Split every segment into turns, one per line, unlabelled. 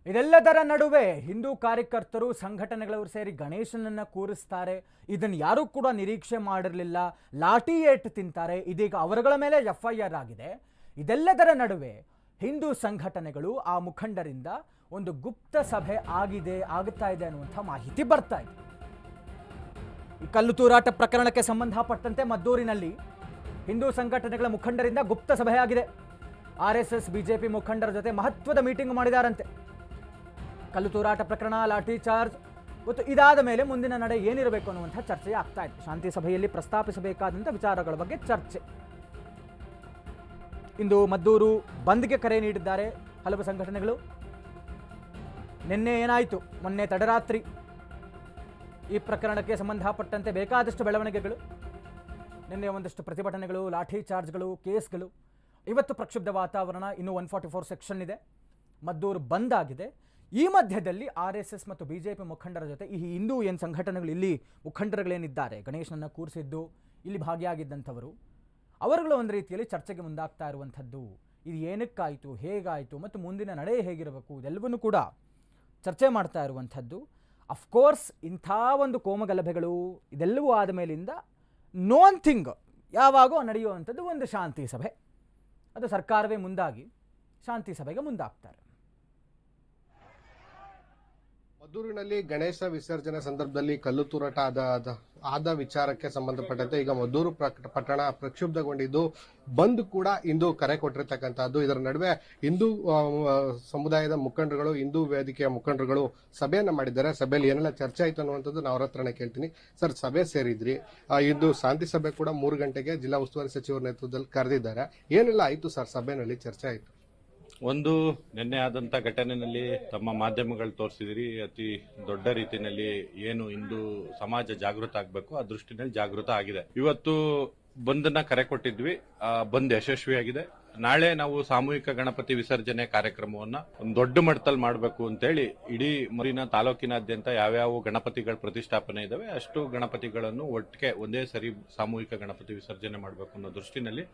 ಇದೆಲ್ಲದರ ನಡುವೆ ಹಿಂದೂ ಕಾರ್ಯಕರ್ತರು ಸಂಘಟನೆಗಳವರು ಸೇರಿ ಗಣೇಶನನ್ನ ಕೂರಿಸ್ತಾರೆ. ಇದನ್ನು ಯಾರೂ ಕೂಡ ನಿರೀಕ್ಷೆ ಮಾಡಿರಲಿಲ್ಲ. ಲಾಠಿ ಏಟು ತಿಂತಾರೆ. ಇದೀಗ ಅವರುಗಳ ಮೇಲೆ FIR ಆಗಿದೆ. ಇದೆಲ್ಲದರ ನಡುವೆ ಹಿಂದೂ ಸಂಘಟನೆಗಳು ಆ ಮುಖಂಡರಿಂದ ಒಂದು ಗುಪ್ತ ಸಭೆ ಆಗುತ್ತಾ ಇದೆ ಅನ್ನುವಂಥ ಮಾಹಿತಿ ಬರ್ತಾ ಇದೆ. ಈ ಕಲ್ಲು ತೂರಾಟ ಪ್ರಕರಣಕ್ಕೆ ಸಂಬಂಧಪಟ್ಟಂತೆ ಮದ್ದೂರಿನಲ್ಲಿ ಹಿಂದೂ ಸಂಘಟನೆಗಳ ಮುಖಂಡರಿಂದ ಗುಪ್ತ ಸಭೆ ಆಗಿದೆ. RSS BJP ಮುಖಂಡರ ಜೊತೆ ಮಹತ್ವದ ಮೀಟಿಂಗ್ ಮಾಡಿದಾರಂತೆ. ಕಲ್ಲು ತೂರಾಟ ಪ್ರಕರಣ, ಲಾಠಿ ಚಾರ್ಜ್ ಮತ್ತು ಇದಾದ ಮೇಲೆ ಮುಂದಿನ ನಡೆ ಏನಿರಬೇಕು ಅನ್ನುವಂಥ ಚರ್ಚೆ ಆಗ್ತಾ ಇದೆ. ಶಾಂತಿ ಸಭೆಯಲ್ಲಿ ಪ್ರಸ್ತಾಪಿಸಬೇಕಾದಂಥ ವಿಚಾರಗಳ ಬಗ್ಗೆ ಚರ್ಚೆ. ಇಂದು ಮದ್ದೂರು ಬಂದ್ಗೆ ಕರೆ ನೀಡಿದ್ದಾರೆ ಹಲವು ಸಂಘಟನೆಗಳು. ನಿನ್ನೆ ಏನಾಯಿತು, ಮೊನ್ನೆ ತಡರಾತ್ರಿ ಈ ಪ್ರಕರಣಕ್ಕೆ ಸಂಬಂಧಪಟ್ಟಂತೆ ಬೇಕಾದಷ್ಟು ಬೆಳವಣಿಗೆಗಳು. ನಿನ್ನೆ ಒಂದಷ್ಟು ಪ್ರತಿಭಟನೆಗಳು, ಲಾಠಿ ಚಾರ್ಜ್ಗಳು, ಕೇಸ್ಗಳು. ಇವತ್ತು ಪ್ರಕ್ಷುಬ್ಧ ವಾತಾವರಣ. ಇನ್ನೂ 144 ಸೆಕ್ಷನ್ ಇದೆ. ಮದ್ದೂರು ಬಂದ್ ಆಗಿದೆ. ಈ ಮಧ್ಯದಲ್ಲಿ RSS ಮತ್ತು BJP ಮುಖಂಡರ ಜೊತೆ ಈ ಹಿಂದೂ ಏನು ಸಂಘಟನೆಗಳು, ಇಲ್ಲಿ ಮುಖಂಡರುಗಳೇನಿದ್ದಾರೆ, ಗಣೇಶನನ್ನು ಕೂರಿಸಿದ್ದು, ಇಲ್ಲಿ ಭಾಗಿಯಾಗಿದ್ದಂಥವರು, ಅವರುಗಳು ಒಂದು ರೀತಿಯಲ್ಲಿ ಚರ್ಚೆಗೆ ಮುಂದಾಗ್ತಾ ಇರುವಂಥದ್ದು. ಇದು ಏನಕ್ಕಾಯಿತು, ಹೇಗಾಯಿತು ಮತ್ತು ಮುಂದಿನ ನಡೆ ಹೇಗಿರಬೇಕು, ಇದೆಲ್ಲವನ್ನೂ ಕೂಡ ಚರ್ಚೆ ಮಾಡ್ತಾ ಇರುವಂಥದ್ದು. ಅಫ್ಕೋರ್ಸ್ ಇಂಥ ಒಂದು ಕೋಮಗಲಭೆಗಳು ಇದೆಲ್ಲವೂ ಆದ ಮೇಲಿಂದ ನೋನ್ ಥಿಂಗ್ ಯಾವಾಗೋ ನಡೆಯುವಂಥದ್ದು ಒಂದು ಶಾಂತಿ ಸಭೆ. ಅದು ಸರ್ಕಾರವೇ ಮುಂದಾಗಿ ಶಾಂತಿ ಸಭೆಗೆ ಮುಂದಾಗ್ತಾರೆ.
ಮದ್ದೂರಿನಲ್ಲಿ ಗಣೇಶ ವಿಸರ್ಜನೆ ಸಂದರ್ಭದಲ್ಲಿ ಕಲ್ಲು ತೂರಾಟ ಆದ ವಿಚಾರಕ್ಕೆ ಸಂಬಂಧಪಟ್ಟಂತೆ ಈಗ ಮದ್ದೂರು ಪಟ್ಟಣ ಪ್ರಕ್ಷುಬ್ಧಗೊಂಡಿದ್ದು, ಬಂದ್ ಕೂಡ ಇಂದು ಕರೆ ಕೊಟ್ಟಿರ್ತಕ್ಕಂಥದ್ದು. ಇದರ ನಡುವೆ ಹಿಂದೂ ಸಮುದಾಯದ ಮುಖಂಡರುಗಳು, ಹಿಂದೂ ವೇದಿಕೆಯ ಮುಖಂಡರುಗಳು ಸಭೆಯನ್ನ ಮಾಡಿದ್ದಾರೆ. ಸಭೆಯಲ್ಲಿ ಏನೆಲ್ಲ ಚರ್ಚೆ ಆಯ್ತು ಅನ್ನುವಂಥದ್ದು ನಾವು ಅವ್ರ ಹತ್ರನೇ ಕೇಳ್ತೀನಿ. ಸರ್, ಸಭೆ ಸೇರಿದ್ರಿ, ಇಂದು ಶಾಂತಿ ಸಭೆ ಕೂಡ 3 ಗಂಟೆಗೆ ಜಿಲ್ಲಾ ಉಸ್ತುವಾರಿ ಸಚಿವರ ನೇತೃತ್ವದಲ್ಲಿ ಕರೆದಿದ್ದಾರೆ. ಏನೆಲ್ಲ ಆಯ್ತು ಸರ್ ಸಭೆಯಲ್ಲಿ, ಚರ್ಚೆ ಆಯ್ತು?
ಒಂದು, ನಿನ್ನೆ ಆದಂತ ಘಟನೆಯಲ್ಲಿ ತಮ್ಮ ಮಾಧ್ಯಮಗಳು ತೋರಿಸಿದಿರಿ, ಅತಿ ದೊಡ್ಡ ರೀತಿಯಲ್ಲಿ ಏನು ಹಿಂದೂ ಸಮಾಜ ಜಾಗೃತ ಆಗಬೇಕು ಆ ದೃಷ್ಟಿನಲ್ಲಿ ಜಾಗೃತ ಆಗಿದೆ. ಇವತ್ತು ಬಂದನ್ನ ಕರೆ ಕೊಟ್ಟಿದ್ವಿ, ಬಂದ್ ಯಶಸ್ವಿಯಾಗಿದೆ. ನಾಳೆ ನಾವು ಸಾಮೂಹಿಕ ಗಣಪತಿ ವಿಸರ್ಜನೆ ಕಾರ್ಯಕ್ರಮವನ್ನ ಒಂದು ದೊಡ್ಡ ಮಟ್ಟದಲ್ಲಿ ಮಾಡಬೇಕು ಅಂತೇಳಿ ಇಡೀ ಮರಿನ ತಾಲೂಕಿನಾದ್ಯಂತ ಯಾವ್ಯಾವ ಗಣಪತಿಗಳ ಪ್ರತಿಷ್ಠಾಪನೆ ಇದಾವೆ ಅಷ್ಟು ಗಣಪತಿಗಳನ್ನು ಒಟ್ಟಿಗೆ ಒಂದೇ ಸರಿ ಸಾಮೂಹಿಕ ಗಣಪತಿ ವಿಸರ್ಜನೆ ಮಾಡಬೇಕು ಅನ್ನೋ ದೃಷ್ಟಿನಲ್ಲಿ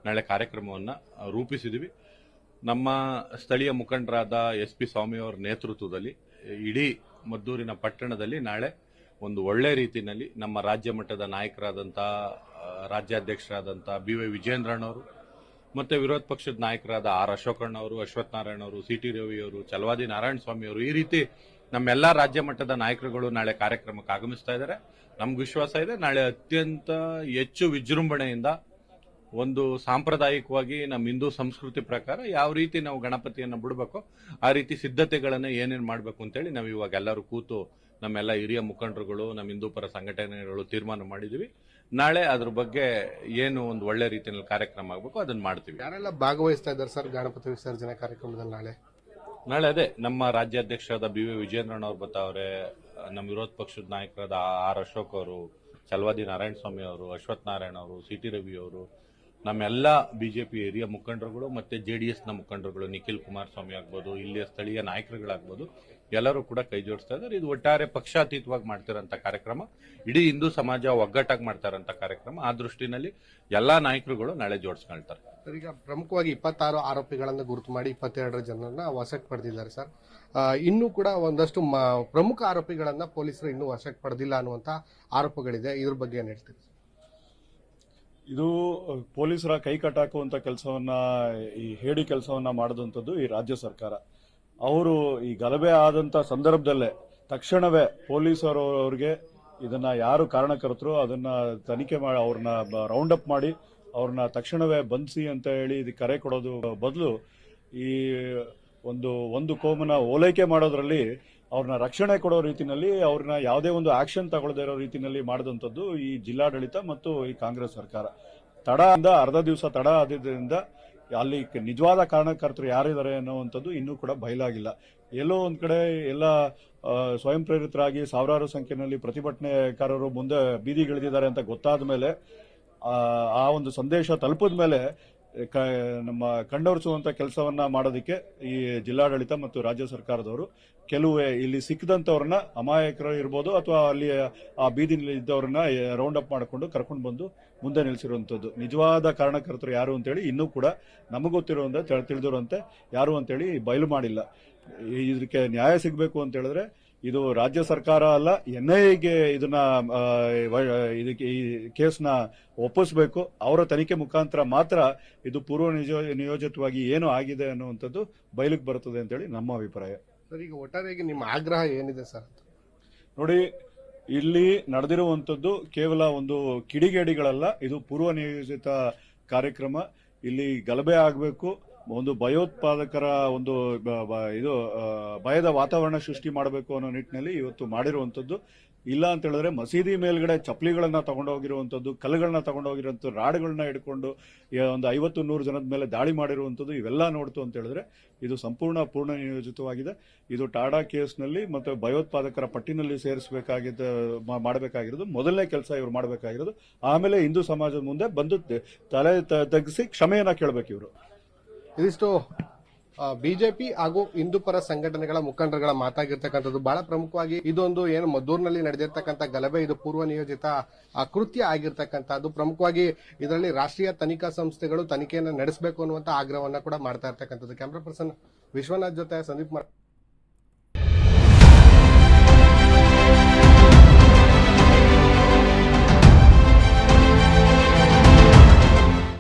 ನಾಳೆ ಕಾರ್ಯಕ್ರಮವನ್ನ ರೂಪಿಸಿದ್ವಿ. ನಮ್ಮ ಸ್ಥಳೀಯ ಮುಖಂಡರಾದ SP ಸ್ವಾಮಿ ಅವರ ನೇತೃತ್ವದಲ್ಲಿ ಇಡೀ ಮದ್ದೂರಿನ ಪಟ್ಟಣದಲ್ಲಿ ನಾಳೆ ಒಂದು ಒಳ್ಳೆ ರೀತಿಯಲ್ಲಿ ನಮ್ಮ ರಾಜ್ಯ ಮಟ್ಟದ ನಾಯಕರಾದಂಥ ರಾಜ್ಯಾಧ್ಯಕ್ಷರಾದಂಥ BY ವಿಜೇಂದ್ರಣ್ಣವರು ಮತ್ತೆ ವಿರೋಧ ಪಕ್ಷದ ನಾಯಕರಾದ R ಅಶೋಕಣ್ಣ ಅವರು, ಅಶ್ವಥ್ ನಾರಾಯಣ ಅವರು, CT ರವಿ ಅವರು, ಚಲವಾದಿ ನಾರಾಯಣ ಸ್ವಾಮಿ ಅವರು, ಈ ರೀತಿ ನಮ್ಮೆಲ್ಲಾ ರಾಜ್ಯ ಮಟ್ಟದ ನಾಯಕರುಗಳು ನಾಳೆ ಕಾರ್ಯಕ್ರಮಕ್ಕೆ ಆಗಮಿಸ್ತಾ ಇದ್ದಾರೆ. ನಮ್ಗೆ ವಿಶ್ವಾಸ ಇದೆ ನಾಳೆ ಅತ್ಯಂತ ಹೆಚ್ಚು ವಿಜೃಂಭಣೆಯಿಂದ ಒಂದು ಸಾಂಪ್ರದಾಯಿಕವಾಗಿ ನಮ್ಮ ಹಿಂದೂ ಸಂಸ್ಕೃತಿ ಪ್ರಕಾರ ಯಾವ ರೀತಿ ನಾವು ಗಣಪತಿಯನ್ನು ಬಿಡಬೇಕು ಆ ರೀತಿ ಸಿದ್ಧತೆಗಳನ್ನ ಏನೇನು ಮಾಡಬೇಕು ಅಂತೇಳಿ ನಾವು ಇವಾಗ ಎಲ್ಲರೂ ಕೂತು ನಮ್ಮೆಲ್ಲ ಹಿರಿಯ ಮುಖಂಡರುಗಳು, ನಮ್ಮ ಹಿಂದೂ ಪರ ಸಂಘಟನೆಗಳು ತೀರ್ಮಾನ ಮಾಡಿದೀವಿ. ನಾಳೆ ಅದ್ರ ಬಗ್ಗೆ ಏನು ಒಂದು ಒಳ್ಳೆ ರೀತಿಯಲ್ಲಿ ಕಾರ್ಯಕ್ರಮ ಆಗಬೇಕು ಅದನ್ನ ಮಾಡ್ತೀವಿ.
ಯಾರೆಲ್ಲ ಭಾಗವಹಿಸ್ತಾ ಇದ್ದಾರೆ ಸರ್ ಗಣಪತಿ ವಿಸರ್ಜನೆ ಕಾರ್ಯಕ್ರಮದಲ್ಲಿ?
ನಾಳೆ ಅದೇ ನಮ್ಮ ರಾಜ್ಯಾಧ್ಯಕ್ಷರಾದ BY ವಿಜೇಂದ್ರಣ್ಣ ಅವರು ಬರ್ತಾವ್ರೆ, ನಮ್ಮ ವಿರೋಧ ಪಕ್ಷದ ನಾಯಕರಾದ R ಅಶೋಕ್ ಅವರು, ಚಲವಾದಿ ನಾರಾಯಣ ಸ್ವಾಮಿ ಅವರು, ಅಶ್ವಥ್ ನಾರಾಯಣ ಅವರು, CT ರವಿ ಅವರು, ನಮ್ಮೆಲ್ಲ BJP ಹಿರಿಯ ಮುಖಂಡರುಗಳು ಮತ್ತೆ JDS ನ ಮುಖಂಡರುಗಳು, ನಿಖಿಲ್ ಕುಮಾರಸ್ವಾಮಿ ಆಗ್ಬೋದು, ಇಲ್ಲಿಯ ಸ್ಥಳೀಯ ನಾಯಕರುಗಳಾಗ್ಬೋದು, ಎಲ್ಲರೂ ಕೂಡ ಕೈ ಜೋಡಿಸ್ತಾ ಇದ್ದಾರೆ. ಇದು ಒಟ್ಟಾರೆ ಪಕ್ಷಾತೀತವಾಗಿ ಮಾಡ್ತಿರೋಂಥ ಕಾರ್ಯಕ್ರಮ, ಇಡೀ ಹಿಂದೂ ಸಮಾಜ ಒಗ್ಗಟ್ಟಾಗಿ ಮಾಡ್ತಾ ಇರೋಂಥ ಕಾರ್ಯಕ್ರಮ. ಆ ದೃಷ್ಟಿನಲ್ಲಿ ಎಲ್ಲಾ ನಾಯಕರುಗಳು ನಾಳೆ ಜೋಡಿಸ್ಕೊಳ್ತಾರೆ.
ಈಗ ಪ್ರಮುಖವಾಗಿ 26 ಆರೋಪಿಗಳನ್ನು ಗುರುತು ಮಾಡಿ 22 ಜನರನ್ನ ವಶಕ್ಕೆ ಪಡೆದಿದ್ದಾರೆ ಸರ್. ಇನ್ನೂ ಕೂಡ ಒಂದಷ್ಟು ಪ್ರಮುಖ ಆರೋಪಿಗಳನ್ನ ಪೊಲೀಸರು ಇನ್ನೂ ವಶಕ್ಕೆ ಪಡೆದಿಲ್ಲ ಅನ್ನುವಂತ ಆರೋಪಗಳಿದೆ. ಇದ್ರ ಬಗ್ಗೆ ಏನ್ ಹೇಳ್ತೀರಿ?
ಇದು ಪೊಲೀಸರ ಕೈ ಕಟ್ಟಾಕುವಂತ ಕೆಲಸವನ್ನ, ಈ ಹೇಡಿ ಕೆಲಸವನ್ನ ಮಾಡಿದಂಥದ್ದು ಈ ರಾಜ್ಯ ಸರ್ಕಾರ. ಅವರು ಈ ಗಲಭೆ ಆದಂತ ಸಂದರ್ಭದಲ್ಲೇ ತಕ್ಷಣವೇ ಪೊಲೀಸರವರಿಗೆ ಇದನ್ನ ಯಾರು ಕಾರಣಕರ್ತರು ಅದನ್ನ ತನಿಖೆ ಮಾಡಿ ಅವ್ರನ್ನ ರೌಂಡ್ ಅಪ್ ಮಾಡಿ ಅವ್ರನ್ನ ತಕ್ಷಣವೇ ಬಂಧಿಸಿ ಅಂತ ಹೇಳಿ ಇದಕ್ಕೆ ಕರೆ ಕೊಡೋದು ಬದಲು ಈ ಒಂದು ಕೋಮನ ಓಲೈಕೆ ಮಾಡೋದ್ರಲ್ಲಿ ಅವ್ರನ್ನ ರಕ್ಷಣೆ ಕೊಡೋ ರೀತಿಯಲ್ಲಿ ಅವ್ರನ್ನ ಯಾವುದೇ ಒಂದು ಆಕ್ಷನ್ ತಗೊಳ್ಳದೇ ಇರೋ ರೀತಿಯಲ್ಲಿ ಮಾಡಿದಂಥದ್ದು ಈ ಜಿಲ್ಲಾಡಳಿತ ಮತ್ತು ಈ ಕಾಂಗ್ರೆಸ್ ಸರ್ಕಾರ. ಅರ್ಧ ದಿವಸ ತಡ ಆದ್ರಿಂದ ಅಲ್ಲಿ ನಿಜವಾದ ಕಾರಣಕರ್ತರು ಯಾರಿದ್ದಾರೆ ಅನ್ನುವಂಥದ್ದು ಇನ್ನೂ ಕೂಡ ಬಯಲಾಗಿಲ್ಲ. ಎಲ್ಲೋ ಒಂದ್ ಕಡೆ ಎಲ್ಲ ಸ್ವಯಂ ಪ್ರೇರಿತರಾಗಿ ಸಾವಿರಾರು ಸಂಖ್ಯೆಯಲ್ಲಿ ಪ್ರತಿಭಟನೆಕಾರರು ಮುಂದೆ ಬೀದಿಗಿಳಿದಿದ್ದಾರೆ ಅಂತ ಗೊತ್ತಾದ ಮೇಲೆ, ಆ ಒಂದು ಸಂದೇಶ ತಲುಪಿದ ಮೇಲೆ ನಮ್ಮ ಕಣ್ಣೊರೆಸುವಂತ ಕೆಲಸವನ್ನ ಮಾಡೋದಕ್ಕೆ ಈ ಜಿಲ್ಲಾಡಳಿತ ಮತ್ತು ರಾಜ್ಯ ಸರ್ಕಾರದವರು ಕೆಲವು ಇಲ್ಲಿ ಸಿಕ್ಕದಂತವ್ರನ್ನ, ಅಮಾಯಕರು ಇರ್ಬೋದು ಅಥವಾ ಅಲ್ಲಿ ಆ ಬೀದಿನಲ್ಲಿ ಇದ್ದವ್ರನ್ನ ರೌಂಡ್ ಅಪ್ ಮಾಡಿಕೊಂಡು ಕರ್ಕೊಂಡು ಬಂದು ಮುಂದೆ ನಿಲ್ಲಿಸಿರುವಂತದ್ದು. ನಿಜವಾದ ಕಾರಣಕರ್ತರು ಯಾರು ಅಂತೇಳಿ ಇನ್ನೂ ಕೂಡ ನಮಗೊತ್ತಿರುವಂತೆ ತಿಳಿದಿರುವಂತೆ ಯಾರು ಅಂತೇಳಿ ಬಯಲು ಮಾಡಿಲ್ಲ. ಇದಕ್ಕೆ ನ್ಯಾಯ ಸಿಗಬೇಕು ಅಂತ ಹೇಳಿದ್ರೆ ಇದು ರಾಜ್ಯ ಸರ್ಕಾರ ಅಲ್ಲ, NIAಗೆ ಇದನ್ನ ಇದಕ್ಕೆ ಈ ಕೇಸ್ನ ಒಪ್ಪಿಸಬೇಕು. ಅವರ ತನಿಖೆ ಮುಖಾಂತರ ಮಾತ್ರ ಇದು ಪೂರ್ವ ನಿಯೋಜಿತವಾಗಿ ಏನು ಆಗಿದೆ ಅನ್ನುವಂಥದ್ದು ಬಯಲಿಗೆ ಬರುತ್ತದೆ ಅಂತೇಳಿ ನಮ್ಮ ಅಭಿಪ್ರಾಯ.
ಸರ್, ಈಗ ಒಟ್ಟಾರೆಯಾಗಿ ನಿಮ್ಮ ಆಗ್ರಹ ಏನಿದೆ ಸರ್?
ನೋಡಿ, ಇಲ್ಲಿ ನಡೆದಿರುವಂಥದ್ದು ಕೇವಲ ಒಂದು ಕಿಡಿಗೇಡಿಗಳಲ್ಲ, ಇದು ಪೂರ್ವ ನಿಯೋಜಿತ ಕಾರ್ಯಕ್ರಮ. ಇಲ್ಲಿ ಗಲಭೆ ಆಗಬೇಕು, ಒಂದು ಭಯೋತ್ಪಾದಕರ ಒಂದು ಇದು ಭಯದ ವಾತಾವರಣ ಸೃಷ್ಟಿ ಮಾಡಬೇಕು ಅನ್ನೋ ನಿಟ್ಟಿನಲ್ಲಿ ಇವತ್ತು ಮಾಡಿರುವಂಥದ್ದು. ಇಲ್ಲ ಅಂತ ಹೇಳಿದ್ರೆ ಮಸೀದಿ ಮೇಲ್ಗಡೆ ಚಪ್ಪಲಿಗಳನ್ನ ತಗೊಂಡೋಗಿರುವಂಥದ್ದು, ಕಲ್ಲುಗಳನ್ನ ತಗೊಂಡೋಗಿರುವಂಥದ್ದು, ರಾಡ್ಗಳನ್ನ ಹಿಡ್ಕೊಂಡು ಒಂದು 50-100 ಜನದ ಮೇಲೆ ದಾಳಿ ಮಾಡಿರುವಂಥದ್ದು, ಇವೆಲ್ಲ ನೋಡ್ತು ಅಂತ ಹೇಳಿದ್ರೆ ಇದು ಪೂರ್ಣ ನಿಯೋಜಿತವಾಗಿದೆ. ಇದು ಟಾಡಾ ಕೇಸ್ನಲ್ಲಿ ಮತ್ತೆ ಭಯೋತ್ಪಾದಕರ ಪಟ್ಟಿನಲ್ಲಿ ಮಾಡಬೇಕಾಗಿರೋದು ಮೊದಲನೇ ಕೆಲಸ ಇವರು ಮಾಡಬೇಕಾಗಿರೋದು. ಆಮೇಲೆ ಹಿಂದೂ ಸಮಾಜದ ಮುಂದೆ ಬಂದು ತಲೆ ತಗ್ಗಿಸಿ ಕ್ಷಮೆಯನ್ನ ಕೇಳಬೇಕು ಇವರು.
ಇದಿಷ್ಟು ಬಿಜೆಪಿ ಹಾಗೂ ಹಿಂದೂಪರ ಸಂಘಟನೆಗಳ ಮುಖಂಡರುಗಳ ಮಾತಾಗಿರ್ತಕ್ಕಂಥದ್ದು. ಬಹಳ ಪ್ರಮುಖವಾಗಿ ಇದೊಂದು ಏನು ಮದ್ದೂರಿನಲ್ಲಿ ನಡೆದಿರ್ತಕ್ಕಂಥ ಗಲಭೆ, ಇದು ಪೂರ್ವ ನಿಯೋಜಿತ ಕೃತ್ಯ ಆಗಿರ್ತಕ್ಕಂಥದ್ದು. ಪ್ರಮುಖವಾಗಿ ಇದರಲ್ಲಿ ರಾಷ್ಟ್ರೀಯ ತನಿಖಾ ಸಂಸ್ಥೆಗಳು ತನಿಖೆಯನ್ನು ನಡೆಸಬೇಕು ಅನ್ನುವಂಥ ಆಗ್ರಹವನ್ನ ಕೂಡ ಮಾಡ್ತಾ ಇರ್ತಕ್ಕಂಥದ್ದು. ಕ್ಯಾಮ್ರಾ ಪರ್ಸನ್ ವಿಶ್ವನಾಥ್ ಜೊತೆ ಸಂದೀಪ್